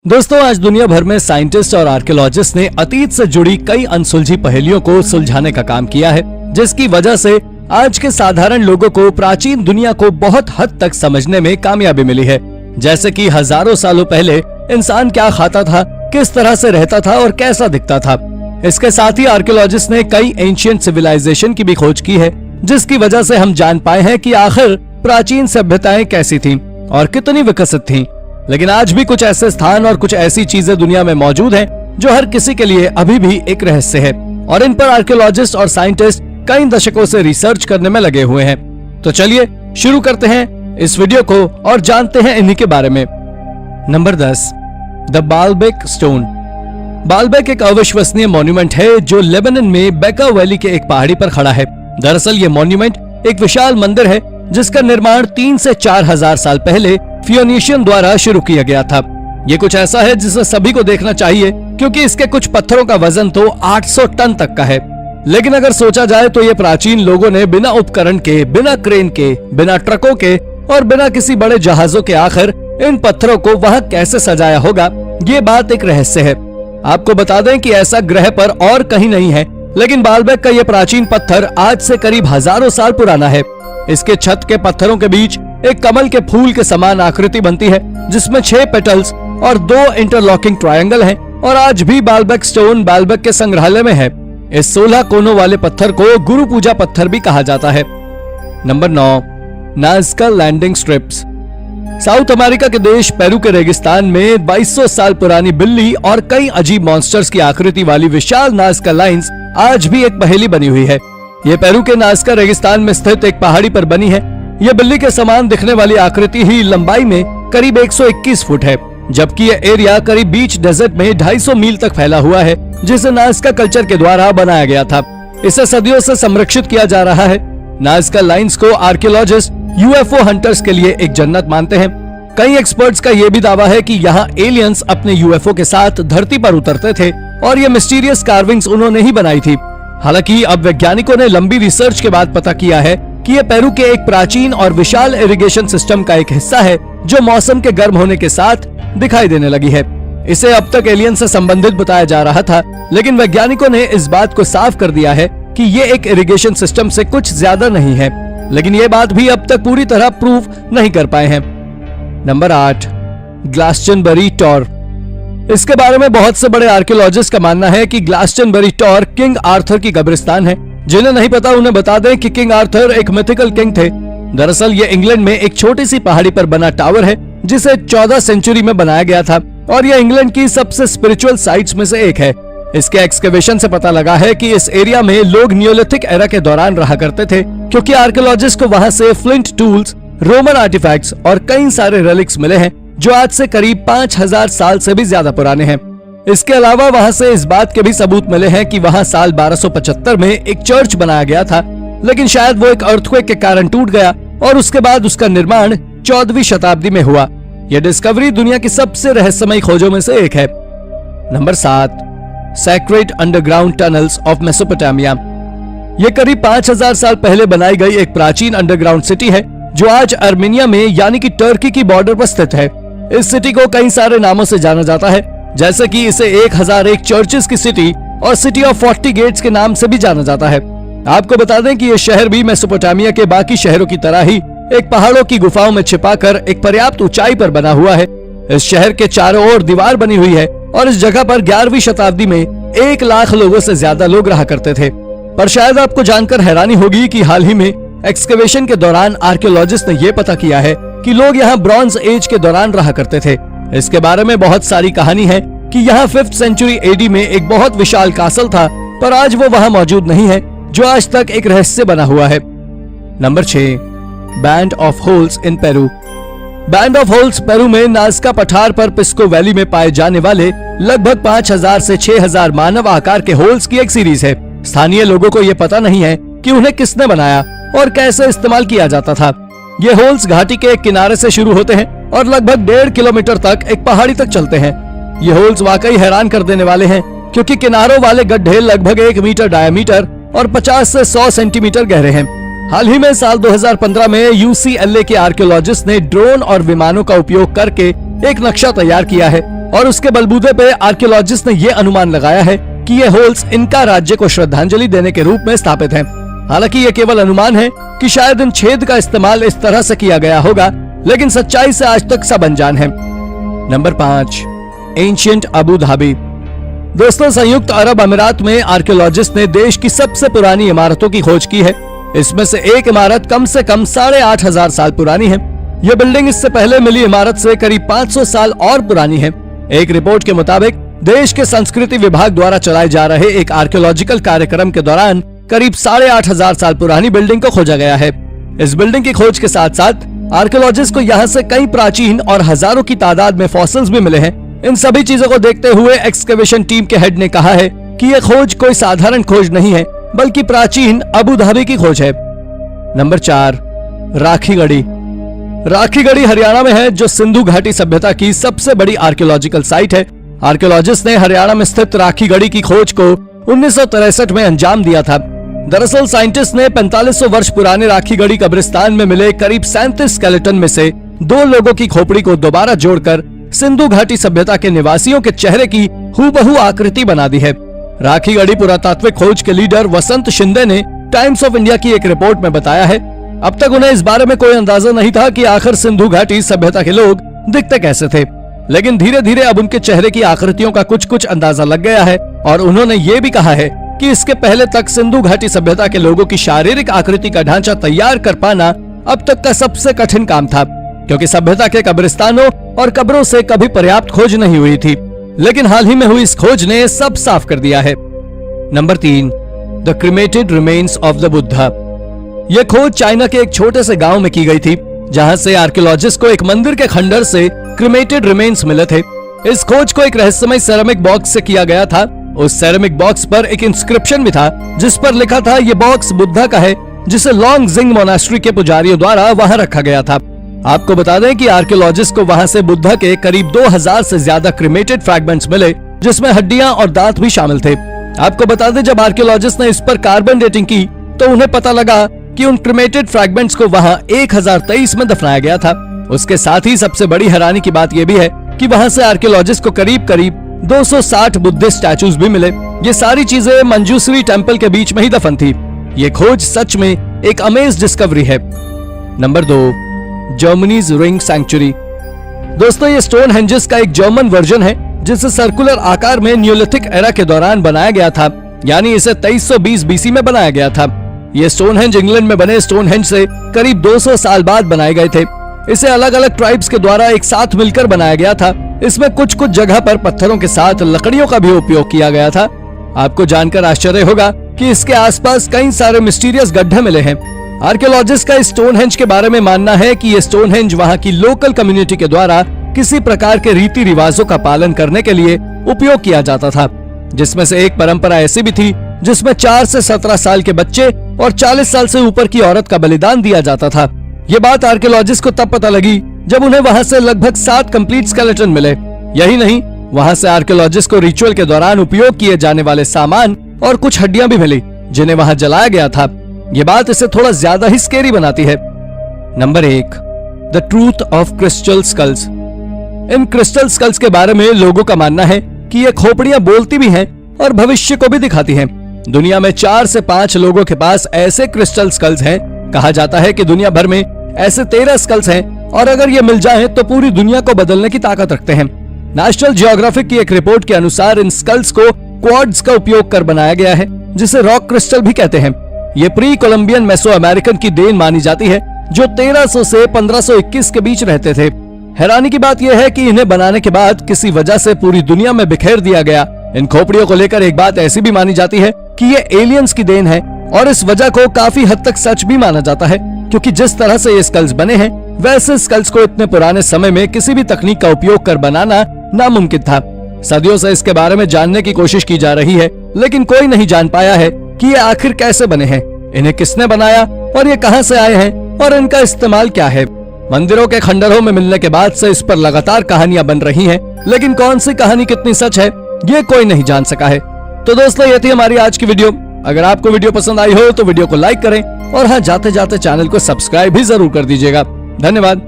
दोस्तों, आज दुनिया भर में साइंटिस्ट और आर्कियोलॉजिस्ट ने अतीत से जुड़ी कई अनसुलझी पहेलियों को सुलझाने का काम किया है, जिसकी वजह से आज के साधारण लोगों को प्राचीन दुनिया को बहुत हद तक समझने में कामयाबी मिली है। जैसे कि हजारों सालों पहले इंसान क्या खाता था, किस तरह से रहता था और कैसा दिखता था। इसके साथ ही आर्कियोलॉजिस्ट ने कई एंशिएंट सिविलाइजेशन की भी खोज की है, जिसकी वजह से हम जान पाए हैं कि आखिर प्राचीन सभ्यताएं कैसी थीं और कितनी विकसित थीं। लेकिन आज भी कुछ ऐसे स्थान और कुछ ऐसी चीजें दुनिया में मौजूद हैं जो हर किसी के लिए अभी भी एक रहस्य है, और इन पर आर्कियोलॉजिस्ट और साइंटिस्ट कई दशकों से रिसर्च करने में लगे हुए हैं। तो चलिए शुरू करते हैं इस वीडियो को और जानते हैं इन्हीं के बारे में। Number 10, the Baalbek stone. Baalbek एक अविश्वसनीय मॉन्यूमेंट है जो लेबनान में बेका वैली के एक पहाड़ी पर खड़ा है। दरअसल ये मॉन्यूमेंट एक विशाल मंदिर है जिसका निर्माण 3 से 4 हजार साल पहले फियोनीशियन द्वारा शुरू किया गया था। ये कुछ ऐसा है जिसे सभी को देखना चाहिए, क्योंकि इसके कुछ पत्थरों का वजन तो 800 टन तक का है। लेकिन अगर सोचा जाए तो ये प्राचीन लोगों ने बिना उपकरण के, बिना क्रेन के, बिना ट्रकों के और बिना किसी बड़े जहाजों के आखिर इन पत्थरों को वहां कैसे सजाया होगा, ये बात एक रहस्य है। आपको बता दें कि ऐसा ग्रह पर और कहीं नहीं है, लेकिन बाल्बेक का ये प्राचीन पत्थर आज से करीब हजारों साल पुराना है। इसके छत के पत्थरों के बीच एक कमल के फूल के समान आकृति बनती है, जिसमें 6 पेटल्स और 2 इंटरलॉकिंग ट्रायंगल हैं, और आज भी बाल्बेक स्टोन बाल्बेक के संग्रहालय में है। इस 16 कोनों वाले पत्थर को गुरु पूजा पत्थर भी कहा जाता है। Number 9, Nazca landing strips. South America के देश पेरू के रेगिस्तान में 2200 साल पुरानी बिल्ली और कई अजीब मॉन्स्टर्स की आकृति वाली विशाल नाज़का लाइंस आज भी एक पहेली बनी हुई है। ये पेरू के नाज़का रेगिस्तान में स्थित एक पहाड़ी पर बनी है। ये बिल्ली के समान दिखने वाली आकृति ही लंबाई में करीब 121 फुट है, जबकि ये एरिया करीब बीच डेजर्ट में 250 मील तक फैला हुआ है, जिसे नाज़का कल्चर के द्वारा बनाया गया था। इसे सदियों से संरक्षित किया जा रहा है। नाज़का लाइंस को आर्कियोलॉजिस्ट यूएफओ हंटर्स के लिए एक जन्नत मानते हैं। कई एक्सपर्ट्स का ये भी दावा है कि यहाँ एलियंस अपने यूएफओ के साथ धरती पर उतरते थे और ये मिस्टीरियस कार्विंग्स उन्होंने ही बनाई थी। हालांकि अब वैज्ञानिकों ने लंबी रिसर्च के बाद पता किया है कि ये पेरू के एक प्राचीन और विशाल इरिगेशन सिस्टम का एक हिस्सा है, जो मौसम के गर्म होने के साथ दिखाई देने लगी है। इसे अब तक एलियन से संबंधित बताया जा रहा था, लेकिन वैज्ञानिकों ने इस बात को साफ कर दिया है कि ये एक इरिगेशन सिस्टम से कुछ ज्यादा नहीं है, लेकिन ये बात भी अब तक पूरी तरह प्रूव नहीं कर पाए हैं। Number 8, Glastonbury Tor. इसके बारे में बहुत से बड़े आर्कियोलॉजिस्ट का मानना है कि ग्लासटनबरी टॉर किंग आर्थर की कब्रिस्तान है। जिन्हें नहीं पता उन्हें बता दें कि किंग आर्थर एक मिथिकल किंग थे। दरअसल ये इंग्लैंड में एक छोटी सी पहाड़ी पर बना टावर है, जिसे 14 सेंचुरी में बनाया गया था, और यह इंग्लैंड की सबसे स्पिरिचुअल साइट्स में से एक है। इसके एक्सकेवेशन से पता लगा है कि इस एरिया में लोग नियोलिथिक एरा के दौरान रहा करते थे, क्योंकि आर्कियोलॉजिस्ट को वहां से फ्लिंट टूल्स, रोमन आर्टिफैक्ट्स और कई सारे रेलिक्स मिले हैं, जो आज से करीब 5000 साल से भी ज्यादा पुराने हैं। इसके अलावा वहां से इस बात के भी सबूत मिले हैं कि वहां साल 1275 में एक चर्च बनाया गया था, लेकिन शायद वो एक अर्थक्वेक के कारण टूट गया और उसके बाद उसका निर्माण 14वीं शताब्दी में हुआ। यह डिस्कवरी दुनिया की सबसे रहस्यमयी खोजों में से एक है। Number 7, sacred underground tunnels of Mesopotamia. ये करीब 5000 साल पहले बनाई गई एक प्राचीन अंडरग्राउंड सिटी है, जो आज आर्मेनिया में यानी कि टर्की की बॉर्डर पर स्थित है। इस सिटी को कई सारे नामों से जाना जाता है, जैसे कि इसे 1001 चर्चेस की सिटी और सिटी ऑफ 40 गेट्स के नाम से भी जाना जाता है। आपको बता दें कि यह शहर भी मेसोपोटामिया के बाकी शहरों की तरह ही एक पहाड़ों की गुफाओं में छिपाकर एक पर्याप्त ऊंचाई पर बना हुआ है। इस शहर के चारों ओर दीवार बनी हुई है, और इस जगह पर 11वीं शताब्दी में 1 लाख लोगों से ज्यादा लोग रहा करते थे। पर शायद आपको जानकर हैरानी होगी कि हाल ही में एक्सकेवेशन के दौरान आर्कियोलॉजिस्ट ने यह पता किया है कि लोग यहाँ ब्रॉन्ज एज के दौरान रहा करते थे। इसके बारे में बहुत सारी कहानी है कि यहाँ 5th सेंचुरी एडी में एक बहुत विशाल कासल था, पर आज वो वहाँ मौजूद नहीं है, जो आज तक एक रहस्य बना हुआ है। Number 6, band of holes in Peru. Band of holes Peru में नाज़का पठार पर पिस्को वैली में पाए जाने वाले लगभग 5000 से 6000 मानव आकार के होल्स की एक सीरीज है। स्थानीय लोगों को ये पता नहीं है कि उन्हें किसने बनाया और कैसे इस्तेमाल किया जाता था। ये होल्स घाटी के एक किनारे से शुरू होते हैं और लगभग 1.5 किलोमीटर तक एक पहाड़ी तक चलते हैं। ये होल्स वाकई हैरान कर देने वाले हैं, क्योंकि किनारों वाले गड्ढे लगभग 1 मीटर डायमीटर और 50 से 100 सेंटीमीटर गहरे हैं। हाल ही में साल 2015 में यूसीएलए के आर्कियोलॉजिस्ट ने ड्रोन और विमानों का उपयोग करके एक नक्शा तैयार किया है, और उसके बलबूते पे आर्कियोलॉजिस्ट ने ये अनुमान लगाया है कि ये होल्स इनका राज्य को श्रद्धांजलि देने के रूप में स्थापित हैं। हालांकि ये केवल अनुमान है कि शायद इन छेद का इस्तेमाल इस तरह से किया गया होगा, लेकिन सच्चाई से आज तक सब अनजान है। Number 5, ancient Abu Dhabi. दोस्तों, संयुक्त अरब अमीरात में आर्कियोलॉजिस्ट ने देश की सबसे पुरानी इमारतों की खोज की है। इसमें से एक इमारत कम से कम 8,500 साल पुरानी है। यह बिल्डिंग इससे पहले मिली इमारत से करीब 500 साल और पुरानी है। एक रिपोर्ट के मुताबिक देश के संस्कृति विभाग द्वारा चलाए जा रहे एक आर्कियोलॉजिकल कार्यक्रम के दौरान करीब 8,500 साल पुरानी बिल्डिंग को खोजा गया है। इस बिल्डिंग की खोज के साथ साथ आर्कियोलॉजिस्ट को यहाँ से कई प्राचीन और हजारों की तादाद में फॉसिल्स भी मिले हैं। इन सभी चीजों को देखते हुए एक्सकवेशन टीम के हेड ने कहा है कि यह खोज कोई साधारण खोज नहीं है, बल्कि प्राचीन अबू धाबी की खोज है। नंबर 4, राखीगढ़ी। राखीगढ़ी हरियाणा में है, जो सिंधु घाटी सभ्यता की सबसे बड़ी आर्कियोलॉजिकल साइट है। आर्कियोलॉजिस्ट ने हरियाणा में स्थित राखीगढ़ी की खोज को 1963 में अंजाम दिया था। दरअसल साइंटिस्ट ने 4500 वर्ष पुराने राखीगढ़ी कब्रिस्तान में मिले करीब 37 स्केलेटन में से 2 लोगों की खोपड़ी को दोबारा जोड़कर सिंधु घाटी सभ्यता के निवासियों के चेहरे की हूबहू आकृति बना दी है। राखीगढ़ी पुरातात्विक खोज के लीडर वसंत शिंदे ने टाइम्स ऑफ इंडिया की एक रिपोर्ट में बताया है, अब तक उन्हें इस बारे में कोई अंदाजा नहीं था कि आखिर सिंधु घाटी सभ्यता के लोग दिखते कैसे थे, लेकिन धीरे धीरे अब उनके चेहरे की आकृतियों का कुछ कुछ अंदाजा लग गया है। और उन्होंने ये भी कहा है कि इसके पहले तक सिंधु घाटी सभ्यता के लोगों की शारीरिक आकृति का ढांचा तैयार कर पाना अब तक का सबसे कठिन काम था, क्योंकि सभ्यता के कब्रिस्तानों और कब्रों से कभी पर्याप्त खोज नहीं हुई थी। लेकिन हाल ही में हुई इस खोज ने सब साफ कर दिया है। Number 3, the cremated remains of the Buddha. यह खोज चाइना के एक छोटे से गांव में की गई थी, जहां से आर्कियोलॉजिस्ट को एक मंदिर के खंडर से क्रीमेटेड रिमेन्स मिले थे। इस खोज को एक रहस्यमय सेरेमिक बॉक्स से किया गया था। उस सेरेमिक बॉक्स पर एक इंस्क्रिप्शन भी था, जिस पर लिखा था, ये बॉक्स बुद्धा का है, जिसे लॉन्ग जिंग मोनास्ट्री के पुजारियों द्वारा वहां रखा गया था। आपको बता दें कि आर्कियोलॉजिस्ट को वहां से बुद्धा के करीब 2000 से ज्यादा क्रीमेटेड फ्रैगमेंट्स मिले, जिसमें हड्डियां और दांत भी शामिल थे। आपको बता दें, जब आर्कियोलॉजिस्ट ने इस पर कार्बन डेटिंग की तो उन्हें पता लगा कि उन क्रीमेटेड फ्रैगमेंट्स को वहां 1023 में दफनाया गया था। उसके साथ ही सबसे बड़ी हैरानी की बात यह भी है कि वहां से आर्कियोलॉजिस्ट को करीब 260 बुद्धिस्ट स्टैचूज भी मिले। ये सारी चीजें मंजूश्री टेम्पल के बीच में ही दफन थी। ये खोज सच में एक अमेज डिस्कवरी है। Number 2, Germany's ring sanctuary. दोस्तों, ये स्टोन हेंजेस का एक जर्मन वर्जन है, जिसे सर्कुलर आकार में न्यूलिथिक एरा के दौरान बनाया गया था, यानी इसे 2320 बीसी में बनाया गया था। ये स्टोनहेंज इंग्लैंड में बने स्टोनहेंज से करीब 200 साल बाद बनाए गए थे। इसे अलग अलग ट्राइब्स के द्वारा एक साथ मिलकर बनाया गया था। इसमें कुछ कुछ जगह पर पत्थरों के साथ लकड़ियों का भी उपयोग किया गया था। आपको जानकर आश्चर्य होगा कि इसके आसपास कई सारे मिस्टीरियस गड्ढे मिले हैं। आर्कियोलॉजिस्ट का स्टोनहेंज के बारे में मानना है कि ये स्टोनहेंज वहां की लोकल कम्युनिटी के द्वारा किसी प्रकार के रीति रिवाजों का पालन करने के लिए उपयोग किया जाता था, जिसमें से एक परंपरा ऐसी भी थी जिसमें 4 से 17 साल के बच्चे और 40 साल से ऊपर की औरत का बलिदान दिया जाता था। ये बात आर्कियोलॉजिस्ट को तब पता लगी जब उन्हें वहां से लगभग 7 कंप्लीट स्केलेटन मिले। यही नहीं, वहां से आर्कियोलॉजिस्ट को रिचुअल के दौरान उपयोग किए जाने वाले सामान और कुछ हड्डियां भी मिली, जिन्हें वहां जलाया गया था। ये बात इसे थोड़ा ज्यादा ही स्केरी बनाती है। Number 1, the truth of crystal skulls. इन क्रिस्टल स्कल्स के बारे में लोगों का मानना है कि ये खोपड़ियां बोलती भी हैं और भविष्य को भी दिखाती हैं। दुनिया में 4 से 5 लोगों के पास ऐसे क्रिस्टल स्कल्स हैं। कहा जाता है कि दुनिया भर में ऐसे 13 स्कल्स हैं, और अगर ये मिल जाएं तो पूरी दुनिया को बदलने की ताकत रखते हैं। नेशनल जियोग्राफिक की एक रिपोर्ट के अनुसार इन स्कल्स को क्वार्ट्ज का उपयोग कर बनाया गया है, जिसे रॉक क्रिस्टल भी कहते हैं। ये प्री कोलंबियन मेसो अमेरिकन की देन मानी जाती है, जो 1300 से 1521 के बीच रहते थे। हैरानी की बात यह है कि इन्हें बनाने के बाद किसी वजह से पूरी दुनिया में बिखेर दिया गया। इन खोपड़ियों को लेकर एक बात ऐसी भी मानी जाती है कि ये एलियंस की देन है, और इस वजह को काफी हद तक सच भी माना जाता है, क्योंकि जिस तरह से ये स्कल्स बने हैं, वैसे स्कल्स को इतने पुराने समय में किसी भी तकनीक का उपयोग कर बनाना नामुमकिन था। सदियों से इसके बारे में जानने की कोशिश की जा रही है, लेकिन कोई नहीं जान पाया है कि ये आखिर कैसे बने हैं, इन्हें किसने बनाया और ये कहां से आए हैं और इनका इस्तेमाल क्या है। मंदिरों के खंडरों में मिलने के बाद से इस पर लगातार कहानियां बन रही हैं, लेकिन कौन सी कहानी कितनी सच है ये कोई नहीं जान सका है। तो दोस्तों, ये थी हमारी आज की वीडियो। अगर आपको वीडियो पसंद आई हो तो वीडियो को लाइक करें, और हाँ, जाते जाते चैनल को सब्सक्राइब भी जरूर कर दीजिएगा। धन्यवाद।